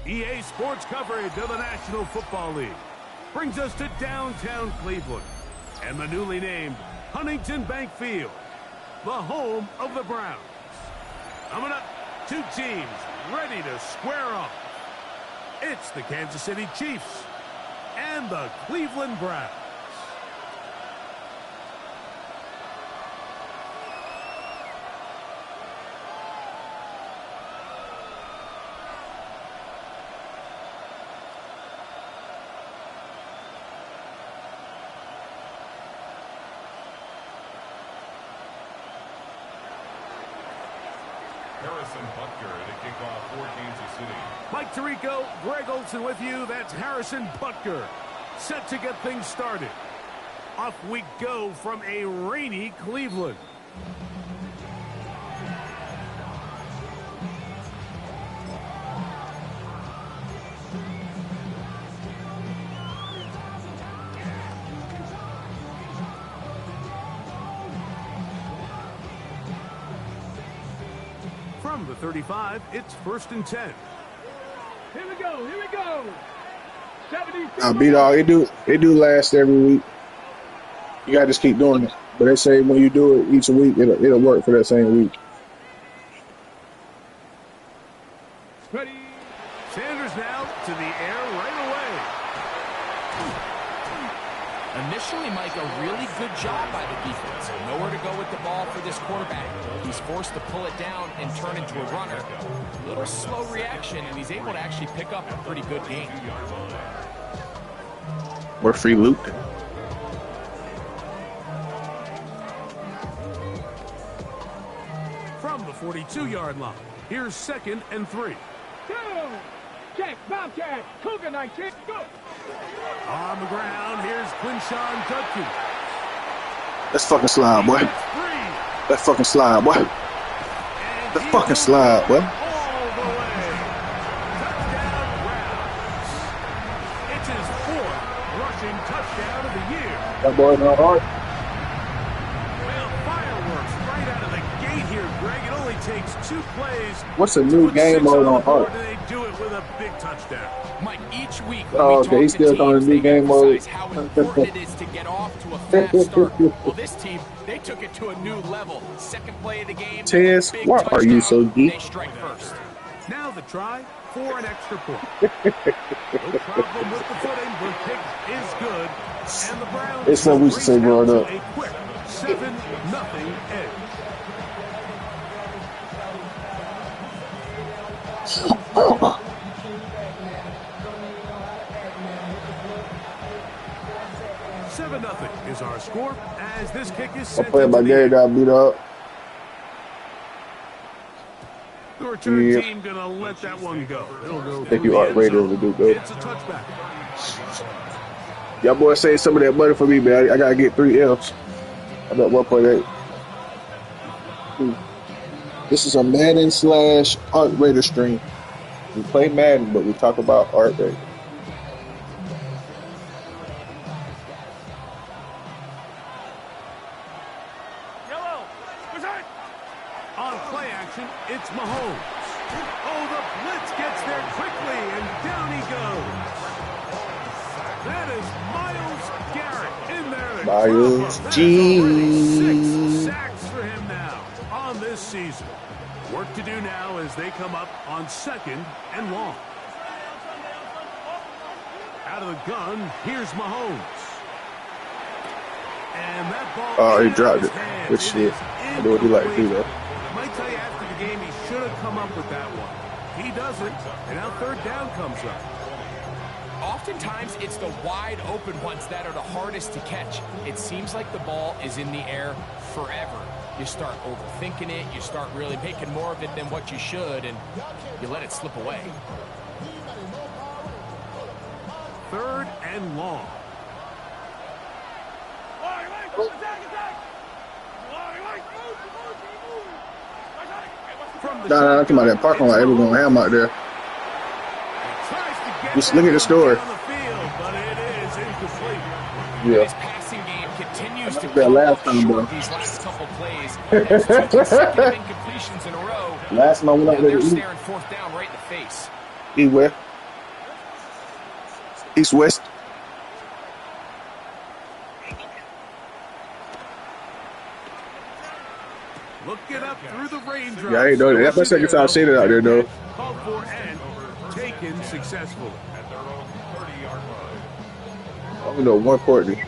EA Sports coverage of the National Football League brings us to downtown Cleveland and the newly named Huntington Bank Field, the home of the Browns. Coming up, two teams ready to square off. It's the Kansas City Chiefs and the Cleveland Browns. Mike Tirico, Greg Olson with you. That's Harrison Butker, set to get things started. Off we go from a rainy Cleveland. From the 35, it's 1st and 10. Here we go. Here we go. B-Dog, it do last every week. You gotta just keep doing it. But they say when you do it each week, it'll work for that same week. Ready. Sanders now to the air right away. Initially, Mike, a really good job by the defense. Nowhere to go with the ball for this quarterback. He's forced to pull it down and turn into a runner. A little slow reaction, and he's able to actually pick up a pretty good game. We're free loot. From the 42-yard line, here's 2nd and 3. Go! Check, Bobcat, Cougar 19, go! On the ground, here's Quinshawn Judkins. Let's fucking slide, boy. Let's fucking slide, boy. Let's fucking slide, boy. All the way. Touchdown Browns. It's his 4th rushing touchdown of the year. That boy's not hard. Well, fireworks right out of the gate here, Greg. It only takes 2 plays. What's a new game mode on Art? They do it with a big touchdown. Mike, each week Oh, okay, he's still on the new game mode. How important it is to get off to a fast start. Well, this team, they took it to a new level. 2nd play of the game. Tez, why are you so geek? They strike first. Now the try for an extra point. No problem with the footing. The kick is good. And the Browns It's what we should say growing up. a quick 7-0 edge. Nothing is our score as this kick is sent. I'm playing my game down, B-Dog. The return team gonna let that one go. It'll go. Thank you, Art Radio, to do good. It's a touchback. Y'all boys save some of that money for me, man. I gotta get 3 F's. I'm at 1.8. This is a Madden / Art Raider stream. We play Madden, but we talk about Art Raider. On play action, it's Mahomes. Oh, the blitz gets there quickly, and down he goes. That is Myles Garrett in there. Myles G. 6 sacks for him now on this season. Work to do now as they come up on 2nd and long. Out of the gun, here's Mahomes. And that ball. Oh, he dropped it. Good shit. I know what he like to do, though. Might tell you after the game he should have come up with that one. He doesn't, and now 3rd down comes up. Oftentimes, it's the wide open ones that are the hardest to catch. It seems like the ball is in the air forever. You start overthinking it, you start really making more of it than what you should, and you let it slip away. 3rd and long. Nah, come on, that parking lot, everyone ham out there. Just look at the story. Yeah. His passing game continues to That last time, bro. these last couple plays. There's 2 consecutive incompletions in a row. Last time we went out there They're to eat. staring 4th down right in the face. Eat where? East West. Looking up through the raindrops. Yeah, I ain't know that. That's my second time seeing it out there, though. Called for and taken successfully. At their own 30-yard line. I don't know, 140.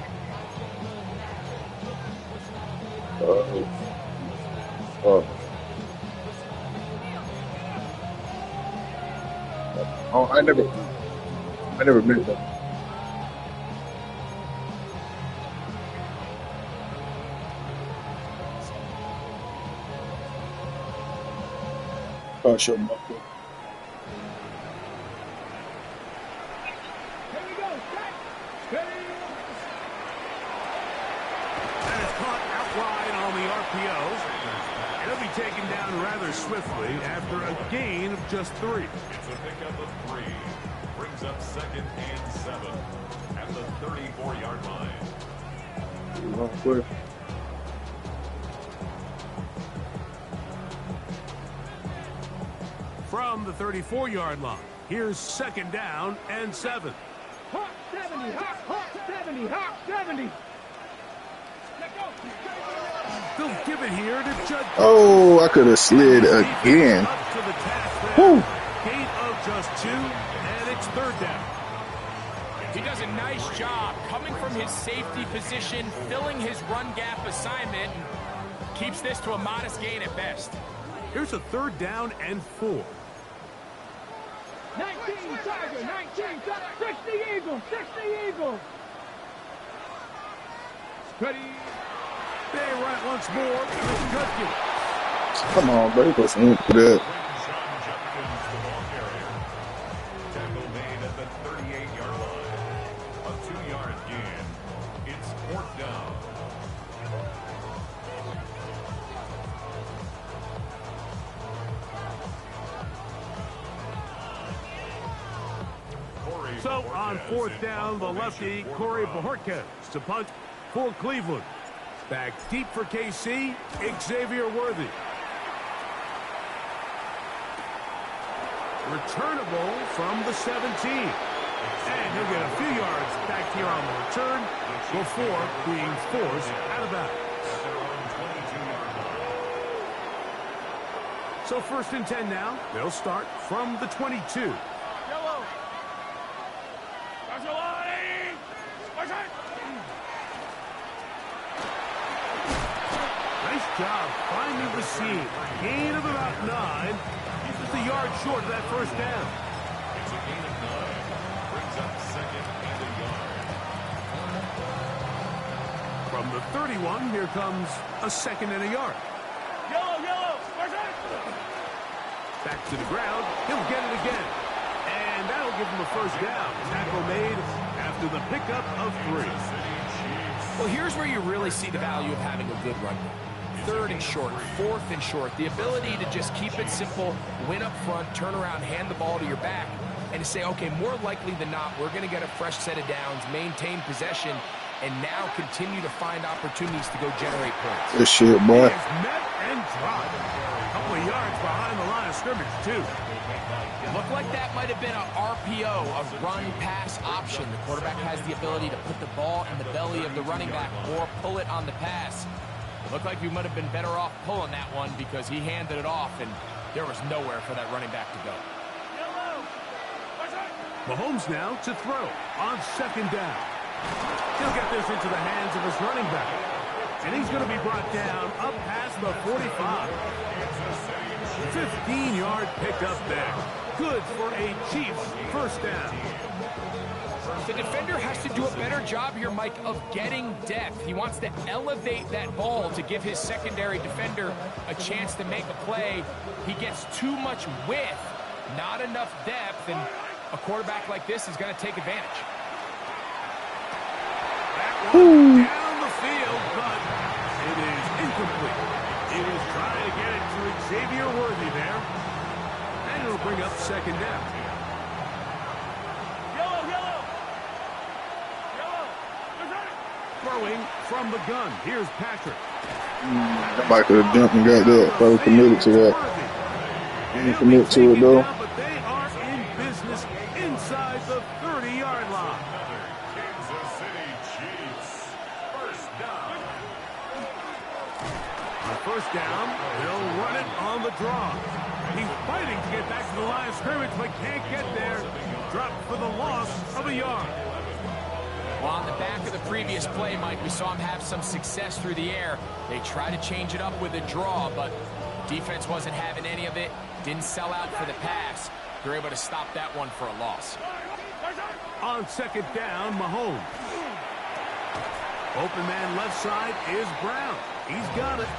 Oh, I never met them. Oh, sure. Here we go. Set. Ready. That is caught out wide on the RPO. And he'll be taken down rather swiftly after a gain of just 3. It's a pickup of 3. Brings up 2nd and 7 at the 34-yard line. From the 34-yard line, here's 2nd down and 7. Hawk 70. Hawk 70. Hawk 70. Let go. They'll give it here to Judge. Oh, I could have slid again. Up to the task there. Whew. Gain of just 2, and it's 3rd down. He does a nice job coming from his safety position, filling his run gap assignment, and keeps this to a modest gain at best. Here's a 3rd down and 4. 19 Tiger. 19 Tiger. 60 Eagles. 60 Eagles. Ready. They run it once more with Judkins. Come on, bro. He was in for that. Sean Judkins, the ball carrier. Tackle made at the 38-yard line. A 2-yard gain. It's 4th down. So on 4th down, the lefty, Corey Bojorquez to punt for Cleveland. Back deep for KC, Xavier Worthy. Returnable from the 17. And he'll get a few yards back here on the return before being forced out of bounds. So 1st and 10 now. They'll start from the 22. Nice job finding the seam. Gain of about 9. Just a yard short of that 1st down. It's a gain of 9. Brings up 2nd and a yard. From the 31, here comes a 2nd and a yard. Yellow. Back to the ground. He'll get it again. And that'll give him a 1st down. Tackle made after the pickup of 3. Well, here's where you really see the value of having a good run game. 3rd and short, 4th and short. The ability to just keep it simple, win up front, turn around, hand the ball to your back, and to say, okay, more likely than not, we're going to get a fresh set of downs, maintain possession, and now continue to find opportunities to go generate points. This shit, boy. He is met and dropped. A couple of yards behind the line of scrimmage, too. It looked like that might have been an RPO, a run-pass option. The quarterback has the ability to put the ball in the belly of the running back or pull it on the pass. It looked like we might have been better off pulling that one because he handed it off, and there was nowhere for that running back to go. Mahomes now to throw on 2nd down. He'll get this into the hands of his running back. And he's going to be brought down up past the 45. 15-yard pickup there. Good for a Chiefs 1st down. The defender has to do a better job here, Mike, of getting depth. He wants to elevate that ball to give his secondary defender a chance to make a play. He gets too much width, not enough depth, and a quarterback like this is going to take advantage. That one down the field, but it is incomplete. He was trying to get it to Xavier Worthy there. And it'll bring up 2nd down. Throwing from the gun. Here's Patrick. Somebody could have jumped and got that. Probably committed to that. He didn't commit to it, though. But they are in business inside the 30-yard line. Kansas City Chiefs. First down. On first down, they'll run it on the draw. He's fighting to get back to the line of scrimmage, but can't get there. Dropped for the loss of a yard. Well, on the back of the previous play, Mike, we saw him have some success through the air. They tried to change it up with a draw, but defense wasn't having any of it. Didn't sell out for the pass. They're able to stop that one for a loss. On second down, Mahomes. Open man left side is Brown. He's got it.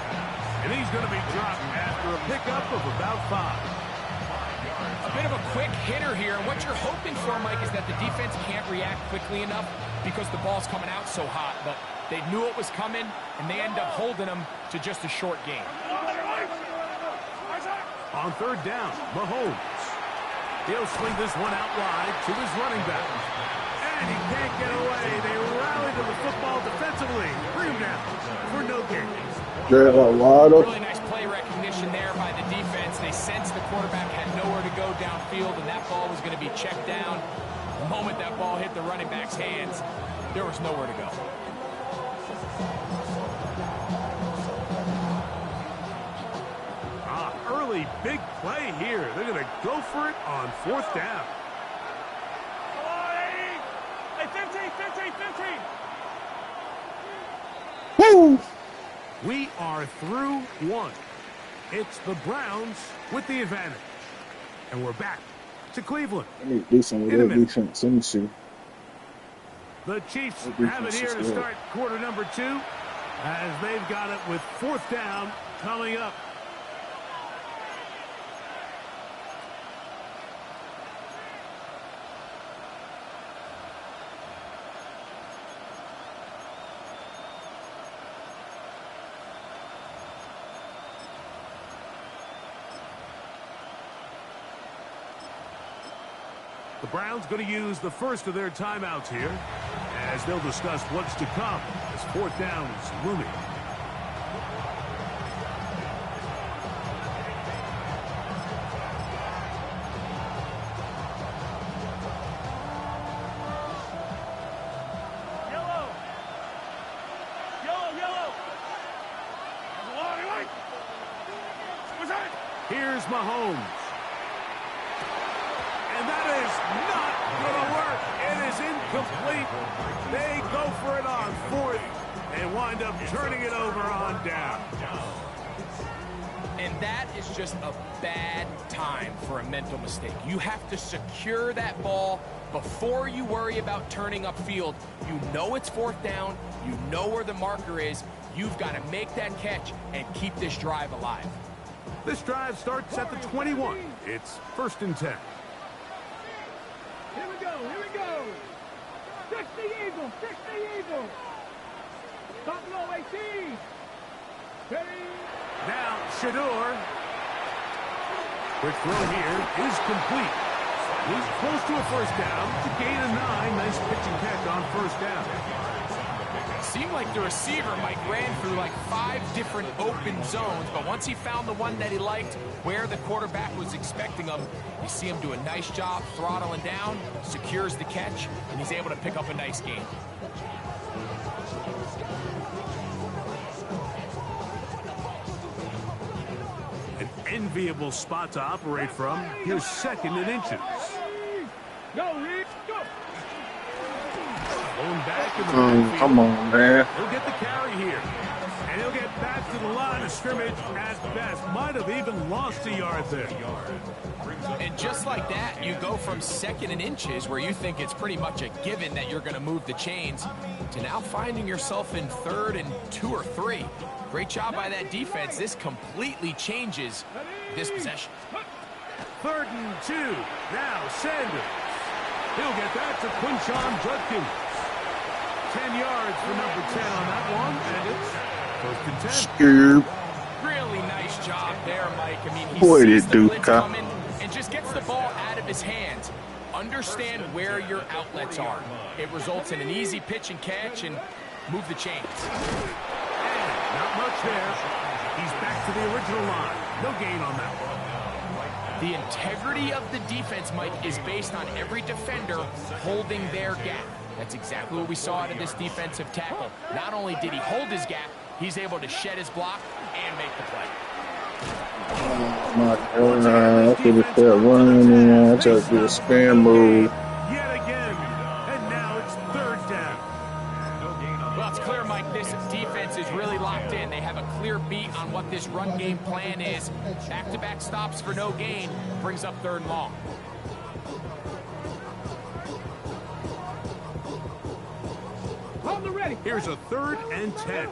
And he's going to be dropped after a pickup of about 5. A bit of a quick hitter here. And what you're hoping for, Mike, is that the defense can't react quickly enough because the ball's coming out so hot. But they knew it was coming, and they end up holding them to just a short game. On third down, Mahomes. He'll swing this one out wide to his running back. And he can't get away. They rally to the football defensively. Bring him down for no gain. Really nice play recognition there by the defense. They sensed the quarterback had nowhere to go downfield, and that ball was going to be checked down. The moment that ball hit the running back's hands, there was nowhere to go. Early big play here. They're going to go for it on fourth down. Hey, 15, 15, 15. Woo! We are through one. It's the Browns with the advantage. And we're back to Cleveland. I need to do something with that defense. Let me see. The Chiefs have it here to start quarter number 2 as they've got it with fourth down coming up. The Browns going to use the first of their timeouts here as they'll discuss what's to come as fourth down is looming. Yellow. Yellow, yellow. What's that? Here's Mahomes. And that is not going to work. It is incomplete. They go for it on fourth and wind up turning it over on down. And that is just a bad time for a mental mistake. You have to secure that ball before you worry about turning upfield. You know it's fourth down. You know where the marker is. You've got to make that catch and keep this drive alive. This drive starts at the 21. It's 1st and 10. Here we go, here we go. Fix the eagle, fix the eagle. Top low 18. Ready? Now, Shador. Quick throw here is complete. He's close to a first down to gain a 9. Nice pitch and catch on first down. Seemed like the receiver, Mike, ran through like 5 different open zones, but once he found the one that he liked, where the quarterback was expecting him, you see him do a nice job throttling down, secures the catch, and he's able to pick up a nice gain. An enviable spot to operate from. Here's 2nd and inches. Go, Rick, go. Going back in the backfield. Come on, man. He'll get the carry here. And he'll get back to the line of scrimmage at best. Might have even lost a yard there. And just like that, you go from 2nd and inches, where you think it's pretty much a given that you're going to move the chains, to now finding yourself in 3rd and 2 or 3. Great job by that defense. This completely changes this possession. 3rd and 2. Now Sanders. He'll get that to Quinshon Judkins. 10 yards for number 10 on that one, and it's 1st and 10. Really nice job there, Mike. I mean, he Boy, sees this the dude, blitz coming and just gets the ball out of his hands. Understand where your outlets are. It results in an easy pitch and catch and move the chains. And not much there. He's back to the original line. No gain on that one. The integrity of the defense, Mike, is based on every defender holding their gap. That's exactly what we saw out of this defensive tackle. Not only did he hold his gap, he's able to shed his block and make the play. Oh my God, I could have kept running. I tried to do a spin move. Yet again, and now it's third down. Well, it's clear, Mike, this defense is really locked in. They have a clear beat on what this run game plan is. Back-to-back stops for no gain brings up third and long. Hold the ready. Here's a 3rd and 10.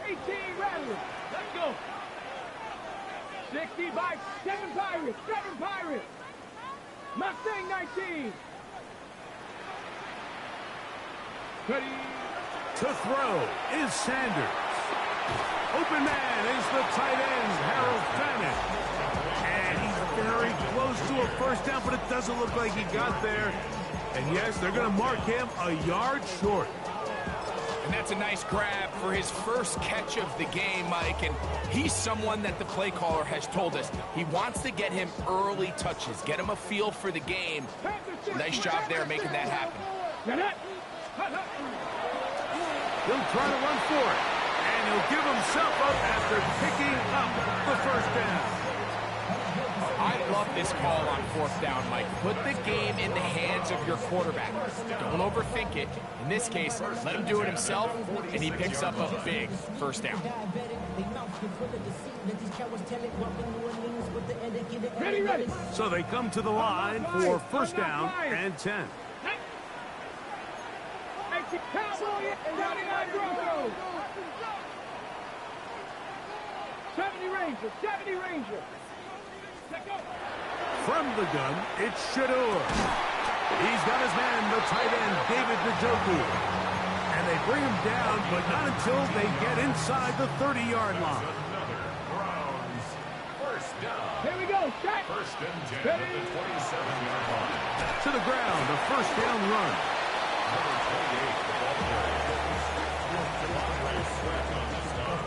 18 Rattler. Let's go. 60 by 7 Pirates. 7 Pirates. Mustang 19. Ready. To throw is Sanders. Open man is the tight end, Harold Fannin. And he's very close to a first down, but it doesn't look like he got there. And yes, they're going to mark him a yard short. And that's a nice grab for his first catch of the game, Mike. And he's someone that the play caller has told us he wants to get him early touches, get him a feel for the game. Nice job there making that happen. He'll try to run for it, and he'll give himself up after picking up the first down. I love this call on 4th down, Mike. Put the game in the hands of your quarterback. Don't overthink it. In this case, let him do it himself, and he picks up a big first down. Ready. So they come to the line for first down and 10. Cowboy and 99 Broncos. 70 Ranger. From the gun, it's Shador. He's got his man, the tight end, David Njoku. And they bring him down, but not until they get inside the 30-yard line. Browns, first down. Here we go. Shot. First and 10 at the 27-yard line. To the ground, a first down run. Number 28, the ball carrier. Sweat on the stop.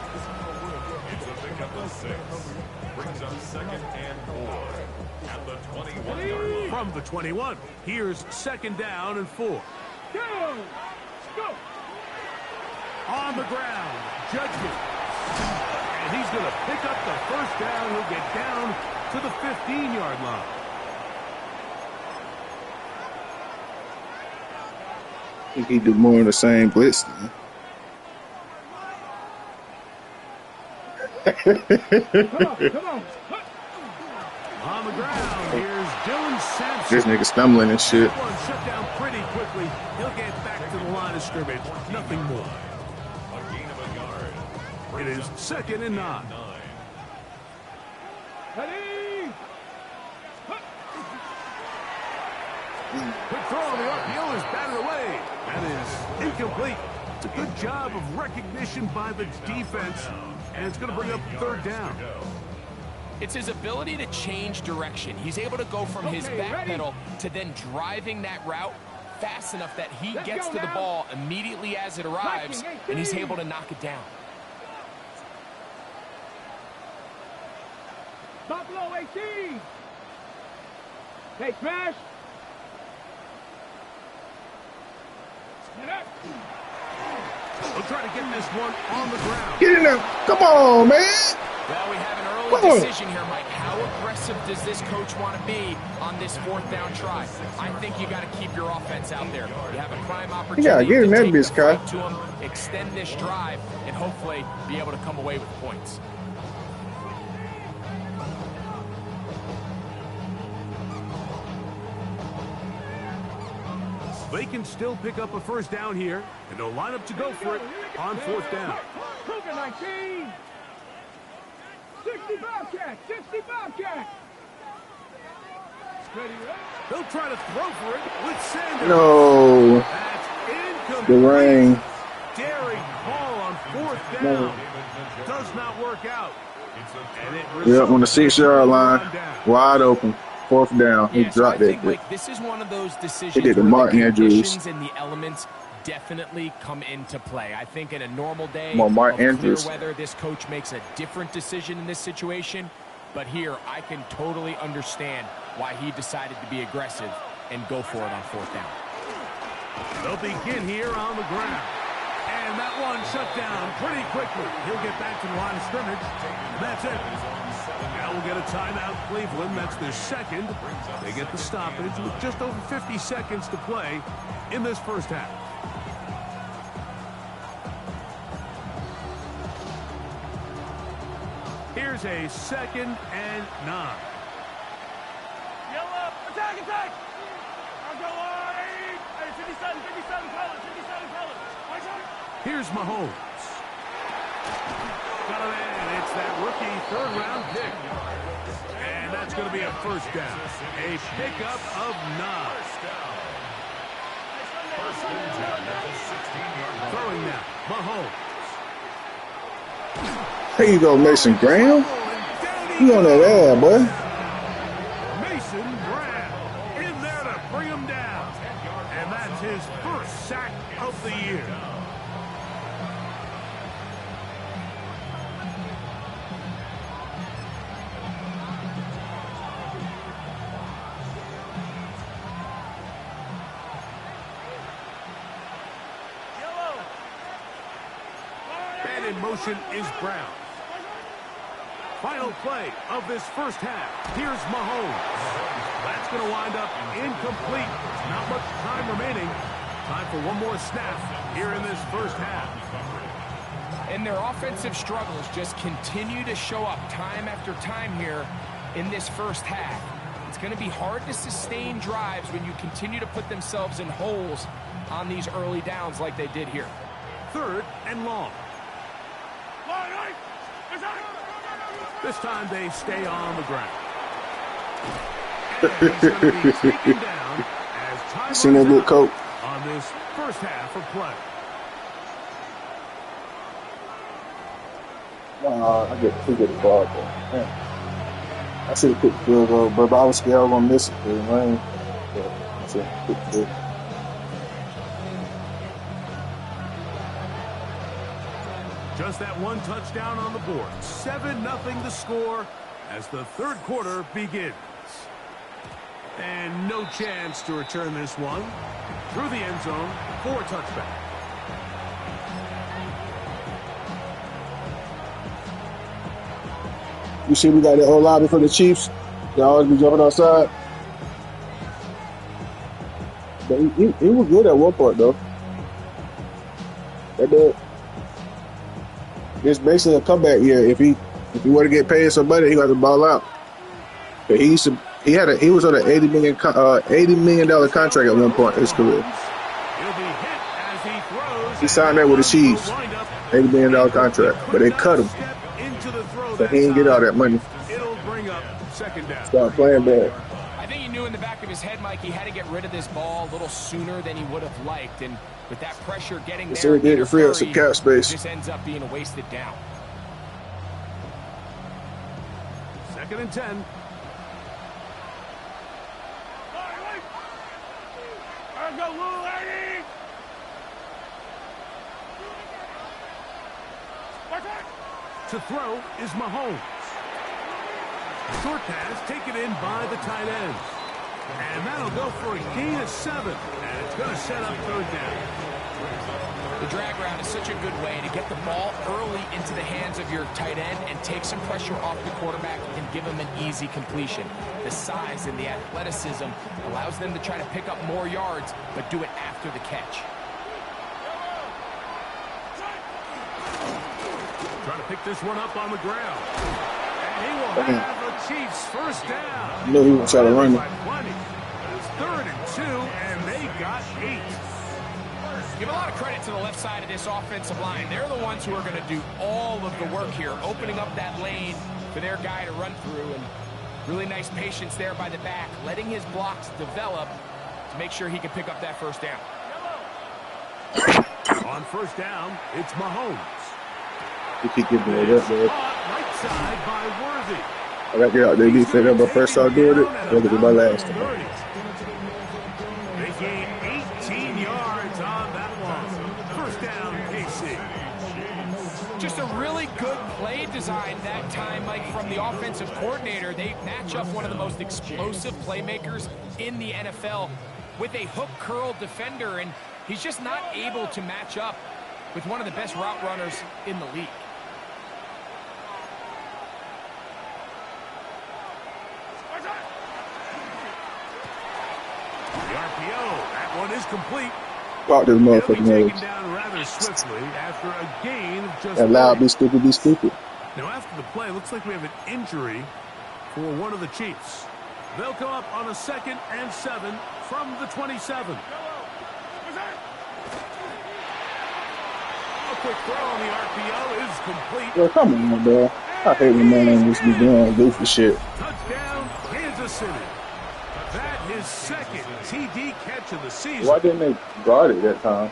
It's a pickup of 6. Brings up 2nd and 4 at the 21-yard line. From the 21, here's 2nd down and 4. Go. On the ground, Judgment. And he's going to pick up the first down. He'll get down to the 15-yard line. I think he do more of the same blitz. Come on. On the ground, here's Dylan Sampson. This nigga stumbling and shit. One shut down pretty quickly. He'll get back to the line of scrimmage. Nothing more. A gain of a yard. It is 2nd and 9. Ready. Quick throw on the RPO is batted away. That is incomplete. It's a good job of recognition by the defense, and it's going to bring up 3rd down. It's his ability to change direction. He's able to go from his back pedal to then driving that route fast enough that he gets to the ball immediately as it arrives, and he's able to knock it down. Buffalo 18. Hey, smash. We'll try to get this one on the ground. Get in there. Come on, man. Well, we have an early decision here, Mike. How aggressive does this coach want to be on this 4th down try? I think you got to keep your offense out there. You have a prime opportunity get in to that take bitch, the Kyle. fight to him, extend this drive, and hopefully be able to come away with points. They can still pick up a first down here, and they'll line up to go for it on 4th down. Cougar 19. 60 Bobcat. 60 Bobcat. They'll try to throw for it with Sanders. No. That's incomplete. The rain. Daring ball on 4th down. No. Does not work out. And it Yep, on the 6-yard line, wide open, 4th down. He dropped that. Like, this is one of those decisions He did the where Martin the Andrews. conditions and the elements definitely come into play. I think in a normal day More Martin of clear Andrews. weather, this coach makes a different decision in this situation. But here, I can totally understand why he decided to be aggressive and go for it on 4th down. They'll begin here on the ground. And that one shut down pretty quickly. He'll get back to the line of scrimmage. And that's it. Now we'll get a timeout, Cleveland. That's their second. They get the stoppage with just over 50 seconds to play in this first half. Here's a 2nd and 9. Yellow, attack, attack! I'll go wide! Hey, 57, 57 colors, 57 colors. Here's Mahomes. Got it in. It's that rookie 3rd-round pick. And that's going to be a 1st down. A pickup of 9. Throwing now, Mahomes. There you go, Mason Graham. You on that ass, boy. Mason Graham in there to bring him down. And that's his 1st sack of the year. And in motion is Brown. Final play of this first half. Here's Mahomes. That's going to wind up incomplete. Not much time remaining. Time for one more snap here in this first half. And their offensive struggles just continue to show up time after time here in this first half. It's going to be hard to sustain drives when you continue to put themselves in holes on these early downs like they did here. 3rd and long. This time they stay on the ground. And he's going to be taken down as time Seen that good coach on this first half of play. I get too good ball though. I should have picked the field goal, but I was scared I was gonna miss it for the rain. I should have picked the field. Just that one touchdown on the board. 7-0 the score as the 3rd quarter begins. And no chance to return this one. Through the end zone for a touchback. You see we got the old lobby for the Chiefs. They always be jumping outside. But he was good at one part though. That dude. It's basically a comeback year. If he were to get paid some money, he got to ball out. But he was on an $80 million contract at one point in his career. He signed that with the Chiefs, $80 million contract, but they cut him, so he didn't get all that money. Start playing bad. I think he knew in the back of his head, Mike, he had to get rid of this ball a little sooner than he would have liked, and with that pressure getting there, it did free up some cap space. This ends up being a wasted down. 2nd and 10. To throw is Mahomes. Short pass taken in by the tight end. And that'll go for a gain of 7. And it's going to set up 3rd down. The drag route is such a good way to get the ball early into the hands of your tight end and take some pressure off the quarterback and give him an easy completion. The size and the athleticism allows them to try to pick up more yards, but do it after the catch. Trying to pick this one up on the ground. And he will have the Chiefs 1st down. No, he was trying to run it. It's 3rd and 2, and they got 8. Give a lot of credit to the left side of this offensive line. They're the ones who are going to do all of the work here, opening up that lane for their guy to run through. And really nice patience there by the back, letting his blocks develop to make sure he can pick up that 1st down. On 1st down, it's Mahomes. You keep giving me that, man. Right side by Worthy. I got to get out there defense. That's my first time doing it. I'm going to do my last time. They gain 18 yards on that one. 1st down, KC. Just a really good play design that time, Mike, from the offensive coordinator. They match up one of the most explosive playmakers in the NFL with a hook curl defender, and he's just not able to match up with one of the best route runners in the league. The RPO, that one is complete. Walk this He'll be motherfucking taken nose. down rather swiftly after a gain of just That loud, 3. be stupid, be stupid. Now after the play, looks like we have an injury for one of the Chiefs. They'll come up on a 2nd and 7 from the 27. A quick throw on the RPO is complete. Yo, come on, bro. I hate when man just be doing goofy shit. Touchdown, Kansas City. That his 2nd TD catch of the season. Why didn't they guard it that time?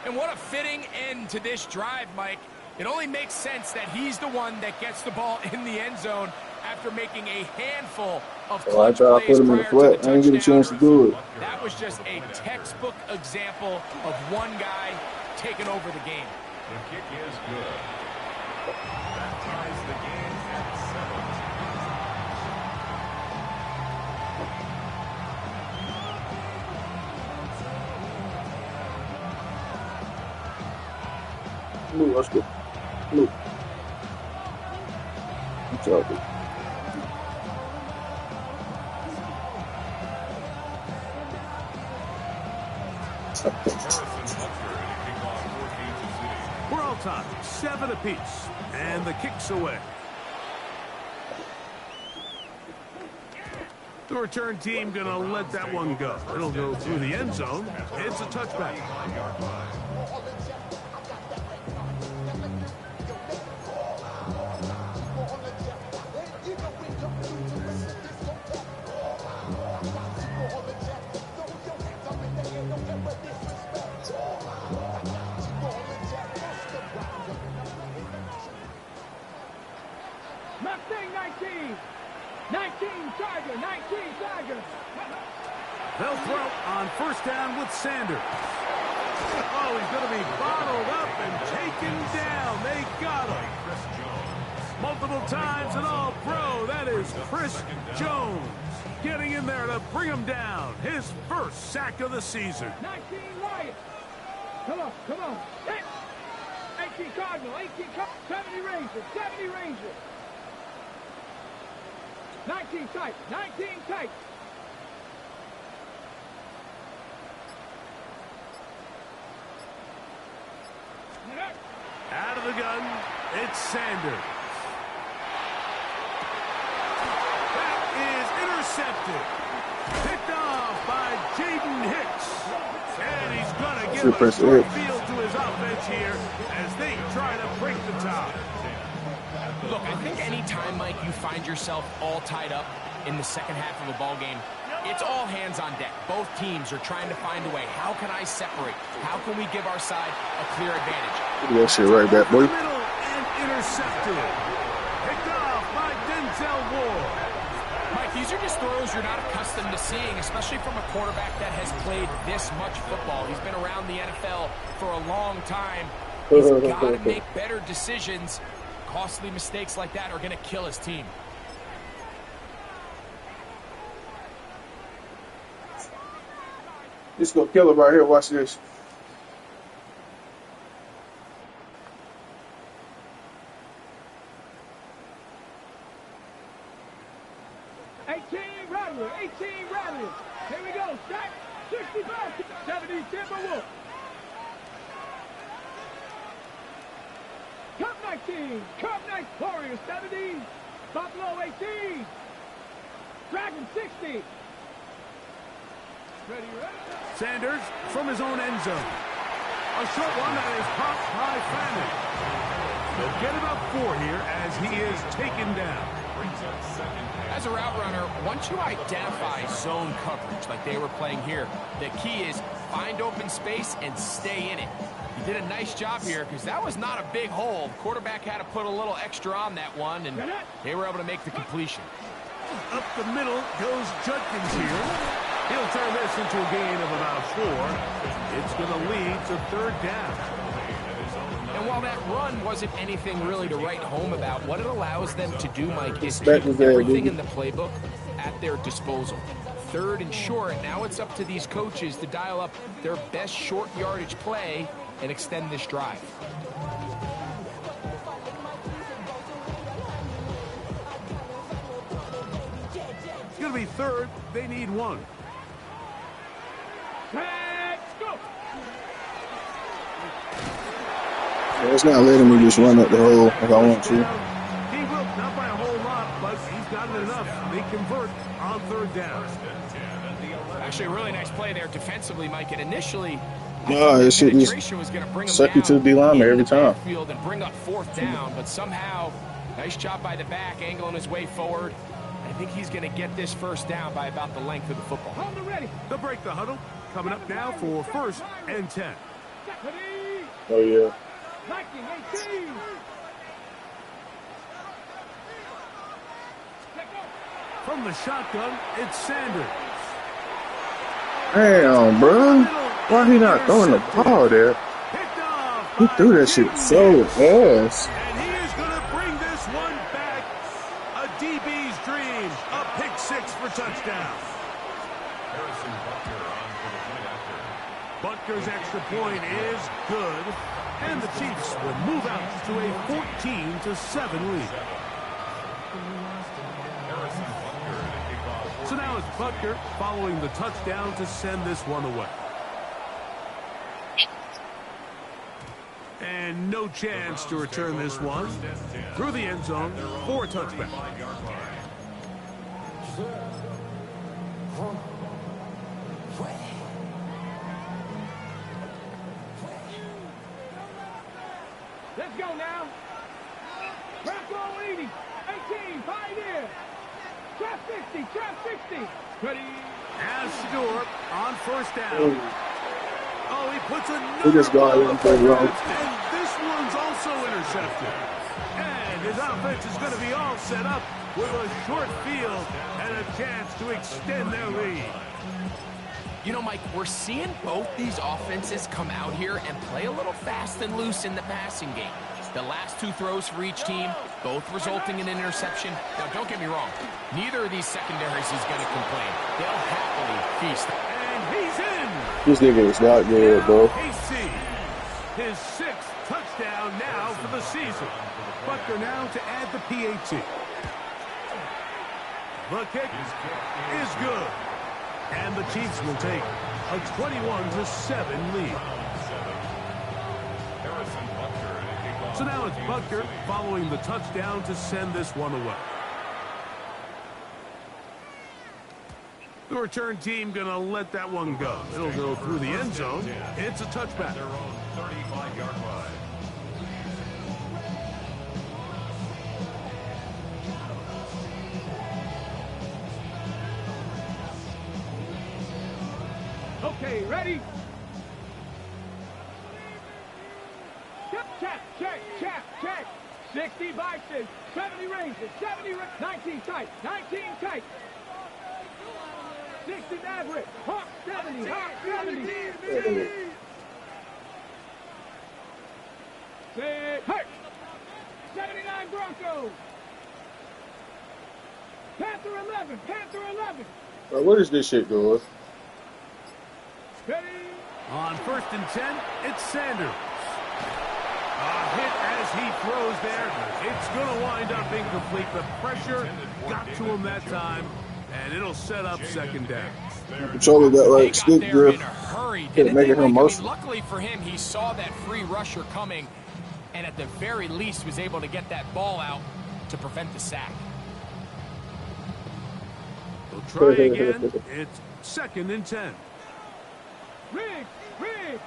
And what a fitting end to this drive, Mike. It only makes sense that he's the one that gets the ball in the end zone after making a handful of clutch I plays put him in the prior to flat. the I didn't get a chance to do it. That was just a textbook example of one guy taking over the game. The kick is good. That ties the game at 7. Move, let's go. Move. What's up, dude? We're all tied, 7 apiece, and the kick's away. The return team gonna let that one go. It'll go through the end zone. It's a touchback. Mustang 19. 19 Tiger. 19 Tiger. They'll throw on 1st down with Sanders. Oh, he's going to be bottled up and taken down. They got him. Multiple times and all pro. That is Chris Jones getting in there to bring him down. His 1st sack of the season. 19 Wyatt. Come on, come on. 18 Cardinal. 18 Cardinal. 70 Ranger. 70 Ranger. 19 tight. 19 tight. Out of the gun, it's Sanders. That is intercepted. Picked off by Jaden Hicks. And he's going to give a short field to his offense here as they try to break the tie. Look, I think any time, Mike, you find yourself all tied up in the second half of a ball game, it's all hands on deck. Both teams are trying to find a way. How can I separate? How can we give our side a clear advantage? That shit right back, boy. Middle and intercepted. Picked off by Denzel Ward. Mike, these are just throws you're not accustomed to seeing, especially from a quarterback that has played this much football. He's been around the NFL for a long time. He's got to make better decisions. Costly mistakes like that are going to kill his team. This gonna kill him right here. Watch this. Rattler. 18 Rattler. Here we go. Stack. 65. 70 Timberwolf. Cup 19. Cup 19. Warriors 70. Buffalo 18. Dragon 60. Ready. Sanders from his own end zone. A short one that is popped by Fanning. They'll get about 4 here as he is taken down. As a route runner, once you identify zone coverage like they were playing here, the key is find open space and stay in it. He did a nice job here because that was not a big hole. The quarterback had to put a little extra on that one, and they were able to make the completion. Up the middle goes Judkins here. He'll turn this into a gain of about 4. It's going to lead to 3rd down. And while that run wasn't anything really to write home about, what it allows them to do, Mike, is Respect keep was there, everything dude. in the playbook at their disposal. 3rd and short, now it's up to these coaches to dial up their best short yardage play and extend this drive. It's going to be 3rd. They need 1. Let's go. Yeah, it's not letting me just run up the hole like I want to. He will, not by a whole lot, but he's got it enough. They convert on 3rd down. Actually, a really nice play there defensively, Mike. And initially, No, this shit just penetration was going to bring him suck you to down the lineman in every the time. backfield and bring up 4th down, but somehow, nice job by the back, angling his way forward. I think he's going to get this 1st down by about the length of the football. Hold it ready. They'll break the huddle. Coming up now for 1st and 10. Ready. Oh, yeah. Viking 18. From the shotgun, it's Sanders. Damn, bro. Why he not throwing the ball there? Picked off He by threw that shit James. so fast. And he is going to bring this one back. A DB's dream. A pick 6 for touchdown. Harrison Butker on for the point after. Butker's extra point is good. And the Chiefs will move out to a 14-7 lead. Harrison Butker to kick off. So now it's Butker following the touchdown to send this one away. And no chance to return this one through the end zone for a touchback. 5-yard line. Let's go now. Bronco 80. 18. Pioneer. Trap 60. Trap 60. Ready. As Stewart on 1st down. Oh, he puts another He just got ball it up for the the wrong. field, and this one's also intercepted. And his offense is going to be all set up with a short field and a chance to extend their lead. You know, Mike, we're seeing both these offenses come out here and play a little fast and loose in the passing game. The last 2 throws for each team, both resulting in an interception. Now, don't get me wrong. Neither of these secondaries is going to complain. They'll happily feast. And he's in. This nigga is not good, Now bro. KC, his 6th touchdown now for the season. Butker now to add the PAT. The kick is good. And the Chiefs will take a 21-7 lead. Harrison Butker to kick off. So now it's Butker following the touchdown to send this one away. The return team going to let that one go. It'll go through the end zone. It's a touchback. Their own 35-yard line. Okay, ready? Check, check, check, check. 60 Bison, 70 Rangers, 19 tight, 19 tight. 60 Maverick, Hawk 70, Hawk 70. Say, hey! 79 Broncos. Panther 11, Panther 11. Bro, what is this shit doing? Ready? On 1st and 10, it's Sanders. A hit as he throws there. It's going to wind up incomplete. The pressure got to him that time, and it'll set up 2nd down. Controller got They like got stick there grip. in a hurry, Couldn't didn't make they, it Mike? I mean, emotional. luckily for him, he saw that free rusher coming, and at the very least was able to get that ball out to prevent the sack. We'll try again. It's 2nd and 10. Riggs, Riggs.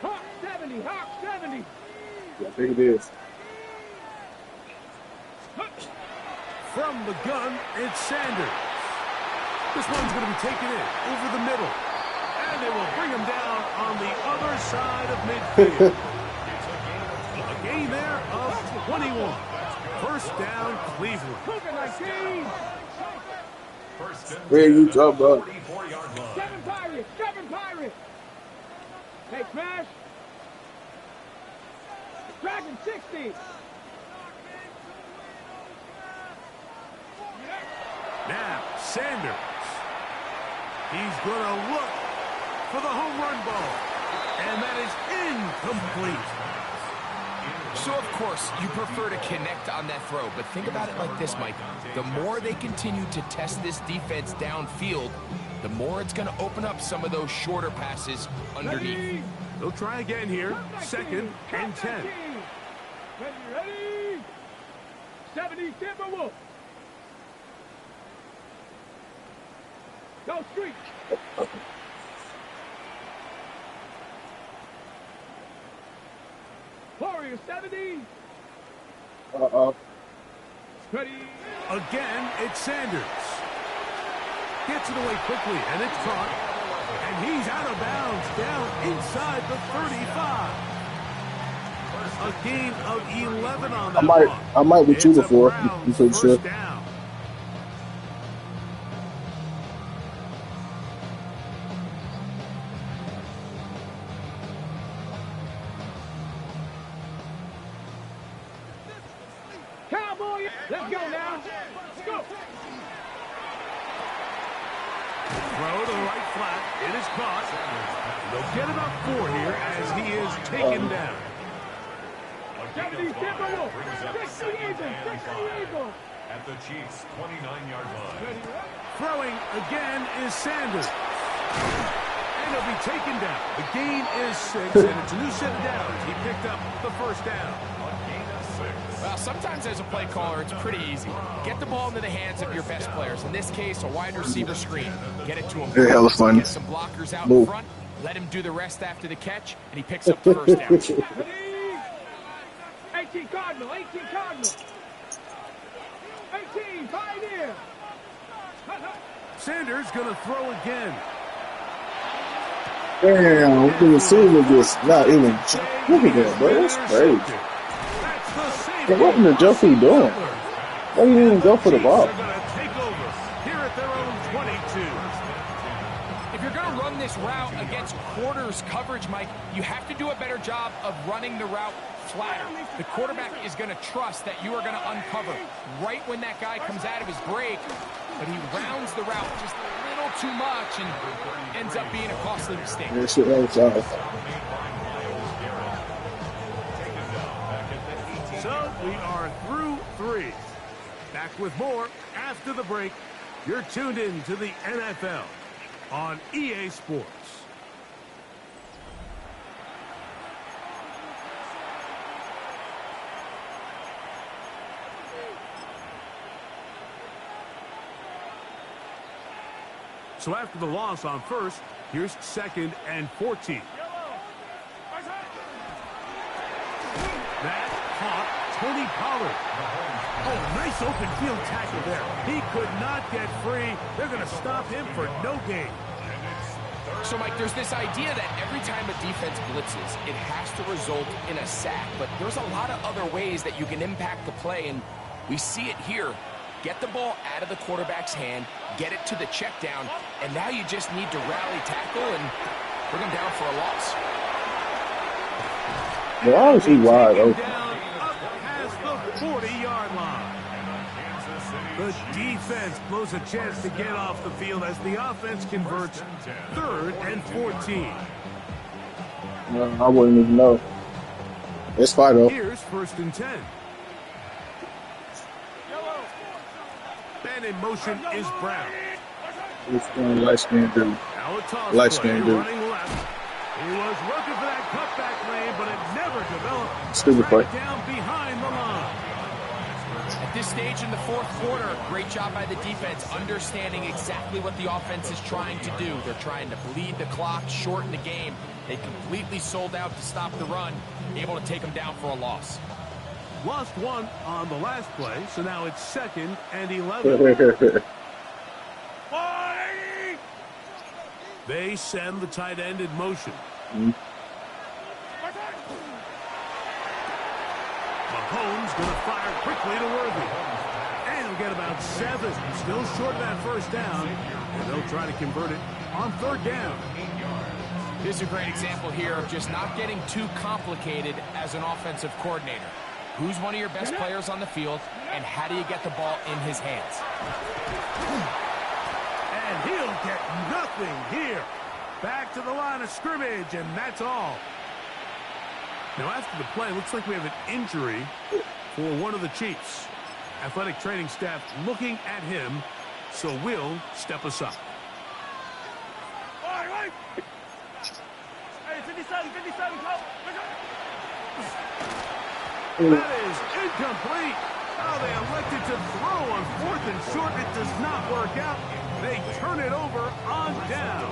Hawk 70, Hawk 70. I think it is. From the gun, it's Sanders. This one's going to be taken in over the middle. And they will bring him down on the other side of midfield. A gain there of 21. 1st down, Cleveland. Cougar 19. Where you talking about? 44-yard line. 7 Pirates, 7 Pirates. Hey, Smash. Dragon 60. Now, Sanders. He's going to look for the home run ball. And that is incomplete. So, of course, you prefer to connect on that throw, but think about it like this, Mike. The more they continue to test this defense downfield, the more it's going to open up some of those shorter passes underneath. They'll try again here. 2nd and 10. Ready? 70 Timberwolves. Go street. Warrior 70. Ready. Again, it's Sanders. Gets it away quickly, and it's caught. And he's out of bounds, down inside the 35. A gain of 11 on that one. I might with you before. You pretty sure. Down. Cowboy, let's go now. Let's go. Throw to the right flat. It is caught. They'll get about 4 here as he is taken down. 70 Timberwolves. 60 Eagles. 60 Eagles. At the Chiefs' 29-yard line. Throwing again is Sanders. And he'll be taken down. The gain is 6, and it's a new set of downs. He picked up the first down. A gain of 6. Well, sometimes as a play caller, it's pretty easy. Get the ball into the hands of your best players. In this case, a wide receiver screen. Get it to him. Yeah, hella fun. Get some blockers out in front. Let him do the rest after the catch, and he picks up the first down. 18 Cardinal. 18 Cardinal. 18 Pioneer. Sanders going to throw again. Damn, the receiver just not even. Look at that, bro. That's crazy. Hey, what in the Joker you doing? Why you didn't even go for the ball? They're going to take over here at their own 22. If you're going to run this route against quarters coverage, Mike, you have to do a better job of running the route flatter. The quarterback is going to trust that you are going to uncover right when that guy comes out of his break, but he rounds the route just a little too much and ends up being a costly mistake. That shit was off. So we are through 3. Back with more after the break. You're tuned in to the NFL on EA Sports. So after the loss on first, here's 2nd and 14. That caught Tony Pollard. Oh, nice open field tackle there. He could not get free. They're going to stop him for no gain. So, Mike, there's this idea that every time a defense blitzes, it has to result in a sack. But there's a lot of other ways that you can impact the play, and we see it here. Get the ball out of the quarterback's hand, get it to the check down, and now you just need to rally tackle and bring him down for a loss. They're honestly wide open. Down up past the 40-yard line. The defense blows a chance to get off the field as the offense converts 3rd and 14. No, I wouldn't even know. It's fine though. Here's 1st and 10. And in motion is Brown. It's going light skinned dude. Now a toss Light play, skinned dude. running left. He was looking for that cutback lane, but it never developed. Stupid play. Right down behind the line. At this stage in the 4th quarter, great job by the defense, understanding exactly what the offense is trying to do. They're trying to bleed the clock, shorten the game. They completely sold out to stop the run, able to take them down for a loss. Lost 1 on the last play, so now it's 2nd and 11. They send the tight end in motion. Mahomes going to fire quickly to Worthy. And he'll get about 7. Still short of that first down. And they'll try to convert it on 3rd down. This is a great example here of just not getting too complicated as an offensive coordinator. Who's one of your best players on the field, and how do you get the ball in his hands? And he'll get nothing here. Back to the line of scrimmage, and that's all. Now, after the play, looks like we have an injury for one of the Chiefs. Athletic training staff looking at him, so we'll step aside. That is incomplete. Oh, they elected to throw on 4th and short. It does not work out. They turn it over on down.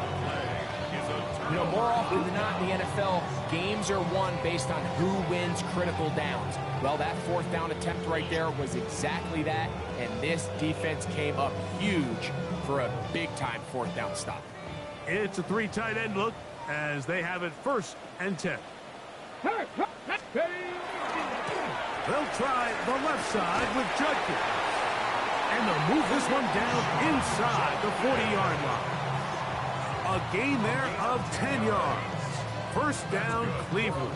You know, more often than not in the NFL, games are won based on who wins critical downs. Well, that 4th down attempt right there was exactly that, and this defense came up huge for a big-time 4th down stop. It's a 3 tight end look as they have it 1st and 10. They'll try the left side with Judkins. And they'll move this one down inside the 40-yard line. A gain there of 10 yards. 1st down, Cleveland.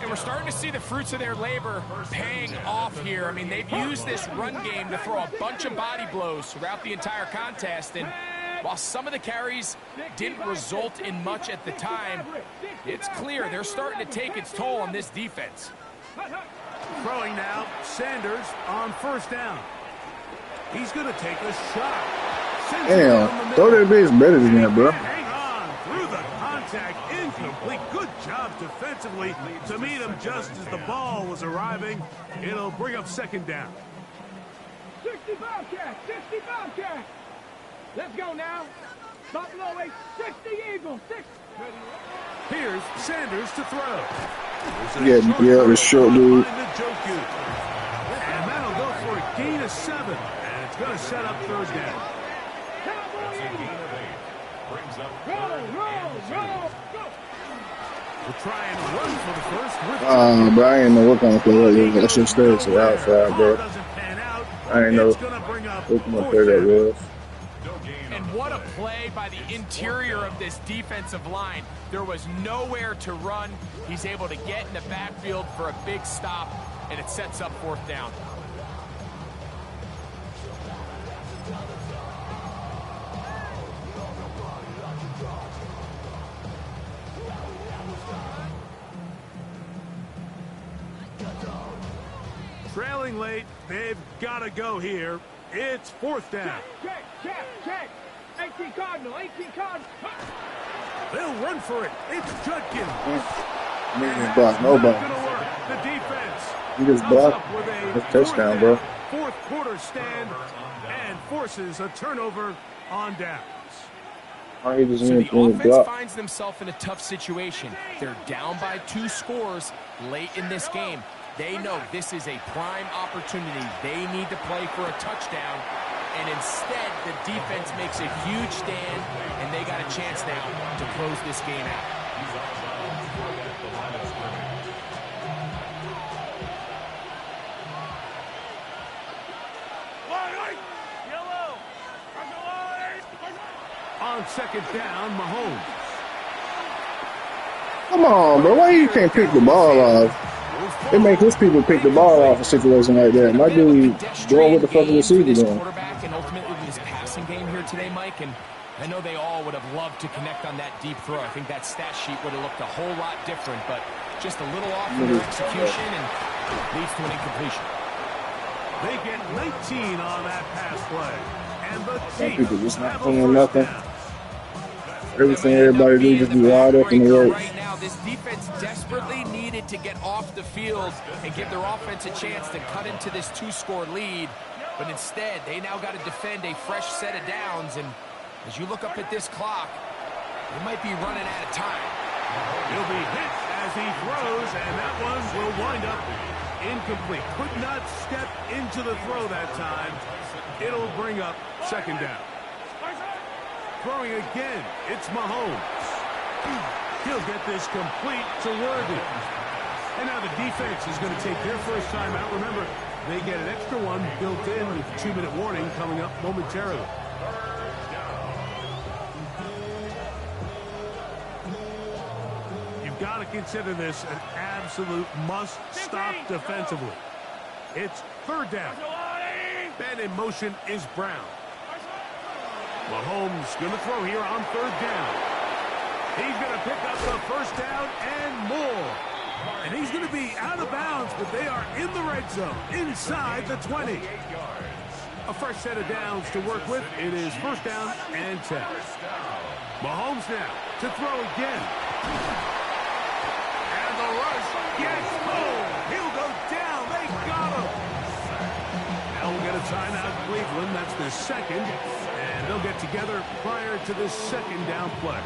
And we're starting to see the fruits of their labor paying off here. I mean, they've used this run game to throw a bunch of body blows throughout the entire contest. And while some of the carries didn't result in much at the time, it's clear they're starting to take its toll on this defense. Throwing now, Sanders on 1st down. He's going to take a shot. Damn, throw that bitch better than that, bro. Hang on, through the contact, incomplete. Good job defensively to meet him just as the ball was arriving. It'll bring up 2nd down. 60 Bobcat, 60 Bobcat. Let's go now. Buffalo 8, 60 Eagles, 6. Here's Sanders to throw. Yeah, the short dude. And that'll go for a gain of 7. And it's going to set up 3rd down. We'll try and run for the 1st. But I ain't know what kind of play that should stay to the outside, bro. I ain't know what kind of play that was. And what a play by the interior of this defensive line. There was nowhere to run. He's able to get in the backfield for a big stop, and it sets up 4th down. Trailing late, they've got to go here. It's 4th down. Check. 18 Cardinal, 18 Cardinal. They'll run for it. It's Judkins. He just blocked nobody. The defense. He just blocked. That's a touchdown, bro. 4th quarter stand and forces a turnover on downs. So the offense finds themselves in a tough situation. They're down by 2 scores late in this game. They know this is a prime opportunity. They need to play for a touchdown. And instead, the defense makes a huge stand, and they got a chance now to close this game out. On 2nd down, Mahomes. Come on, bro. Why you can't pick the ball off? It makes his people pick the ball off a situation like that. My dude, boy, what the fuck is the receiver doing? Quarterback and ultimately this passing game here today, Mike, and I know they all would have loved to connect on that deep throw. I think that stat sheet would have looked a whole lot different, but just a little off in their execution and leads to an incompletion. They get 19 on that pass play, and the Some people just not doing nothing. Everything everybody do just be wide up in the ropes. Right now, this defense desperately needed to get off the field and give their offense a chance to cut into this 2-score lead. But instead, they now got to defend a fresh set of downs. And as you look up at this clock, they might be running out of time. He'll be hit as he throws, and that one will wind up incomplete. Could not step into the throw that time. It'll bring up 2nd down. Throwing again, it's Mahomes. He'll get this complete to Worthy. And now the defense is going to take their first time out. Remember, they get an extra one built in with a 2-minute warning coming up momentarily. got to consider this an absolute must-stop defensively. It's third down. Man in motion is Brown. Mahomes going to throw here on third down. He's going to pick up the first down and more. And he's going to be out of bounds, but they are in the red zone, inside the 20. A fresh set of downs to work with. It is first down and 10. Mahomes now to throw again. And the rush gets home. He'll go down. They got him. Now we'll get a timeout, Cleveland. That's their second. And they'll get together prior to this second down play.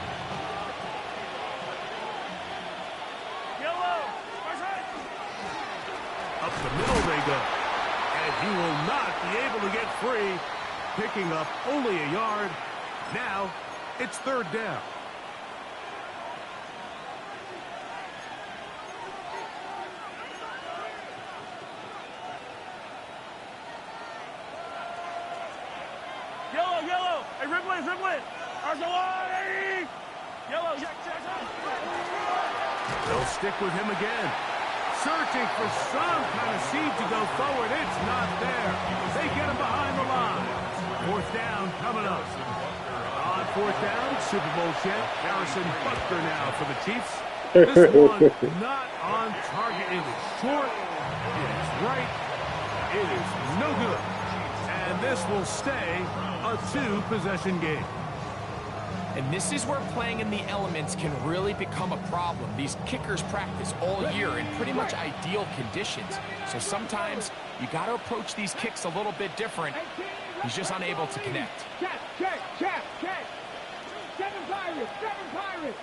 Up the middle they go. And he will not be able to get free. Picking up only a yard. Now it's third down. Yellow. Hey, Riblet. Arcelani! Yellow. They'll stick with him again. Searching for some kind of seed to go forward. It's not there. They get him behind the line. Fourth down coming up. On fourth down, Super Bowl champ Harrison Butker now for the Chiefs. This one not on target. It is short. It is right. It is no good. And this will stay a two-possession game. And this is where playing in the elements can really become a problem. These kickers practice all year in pretty much ideal conditions. So sometimes you got to approach these kicks a little bit different. He's just unable to connect. Check. Seven Pirates.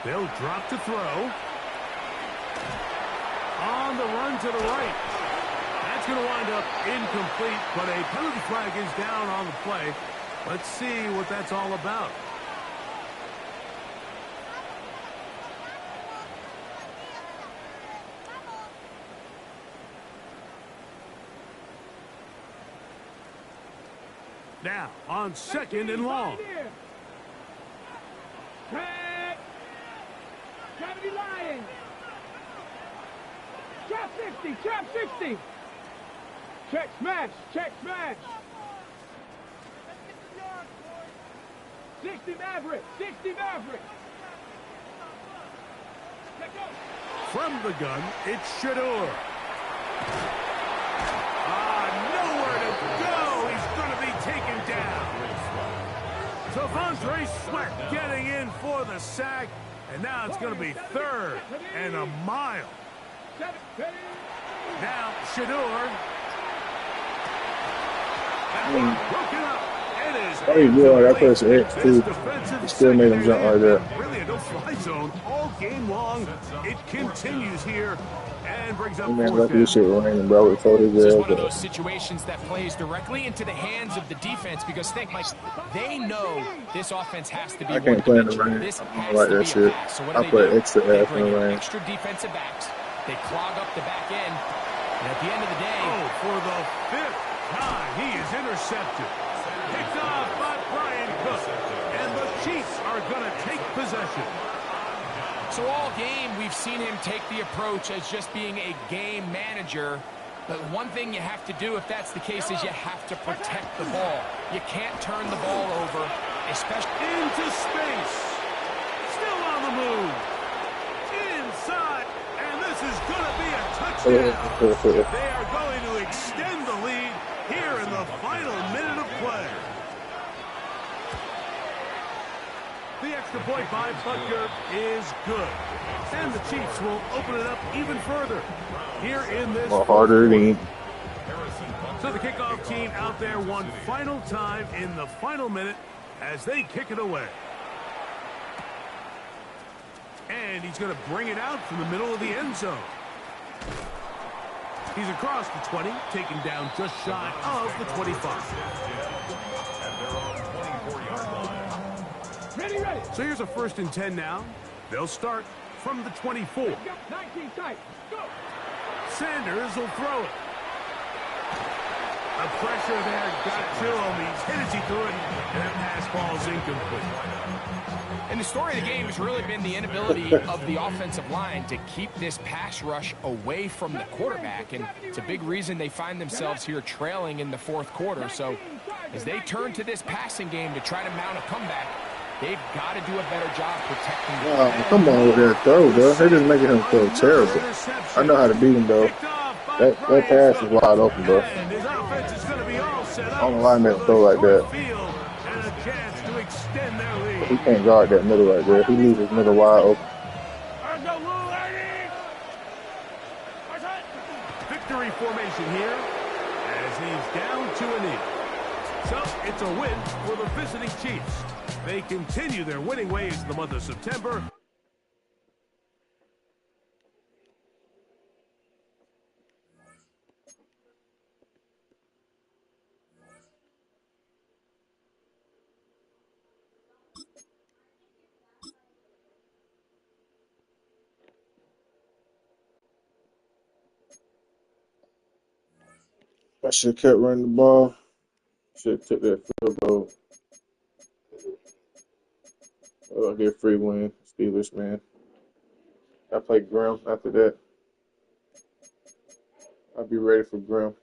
They'll drop to throw. On the run to the right. That's going to wind up incomplete, but a penalty flag is down on the play. Let's see what that's all about. Now, on second and long. Gravity Lions. Trap 60. Check smash. 60 Maverick. From the gun, it's Shador. Nowhere to go. He's going to be taken down. Devontae Sweat getting in for the sack. And now it's going to be third and a mile. Now Shador. Broken up. It is. Oh, yeah, that person hit too. Still made him jump like that. Really a no-fly zone all game long. It continues here and brings up Man, fourth like this shit raining, bro. This is one of those situations that plays directly into the hands of the defense because think, Mike, they know this offense has to be I can't play in the rain. This I has don't like to that be shit. a pass. So what I do? play extra They ass in bring the in rain. extra defensive backs. They clog up the back end. And at the end of the day, for the fifth time, he is intercepted. Picked off by Brian Cook. And the Chiefs are going to take possession. so all game we've seen him take the approach as just being a game manager. But one thing you have to do if that's the case is you have to protect the ball. You can't turn the ball over, especially into space. Still on the move. Inside. And this is going to be a touchdown. They are going to extend the lead here in the final minute of play. The extra point by Butker is good. And the Chiefs will open it up even further here in this. Harder than. So the kickoff team out there one final time in the final minute as they kick it away. And he's going to bring it out from the middle of the end zone. He's across the 20, taken down just shy of the 25. Ready. So here's a 1st and 10 now. They'll start from the 24. 19 tight. Go. Sanders will throw it. The pressure there got to him. He's hit as he could, and that pass ball's incomplete. And the story of the game has really been the inability of the offensive line to keep this pass rush away from the quarterback. And it's a big reason they find themselves here trailing in the fourth quarter. So as they turn to this passing game to try to mount a comeback, they've got to do a better job protecting the Oh, come on with that throw, bro. They're just making him throw terrible. I know how to beat him, though. That pass is wide open, bro. I don't know why I made him throw like that. He can't guard that middle right there. He leaves his middle wide open. Victory formation here as he's down to a knee. So it's a win for the visiting Chiefs. They continue their winning ways in the month of September. I should have kept running the ball. Should have took that field goal. Oh, get a free win. Steelers, man. I play Grim after that. I'll be ready for Grim.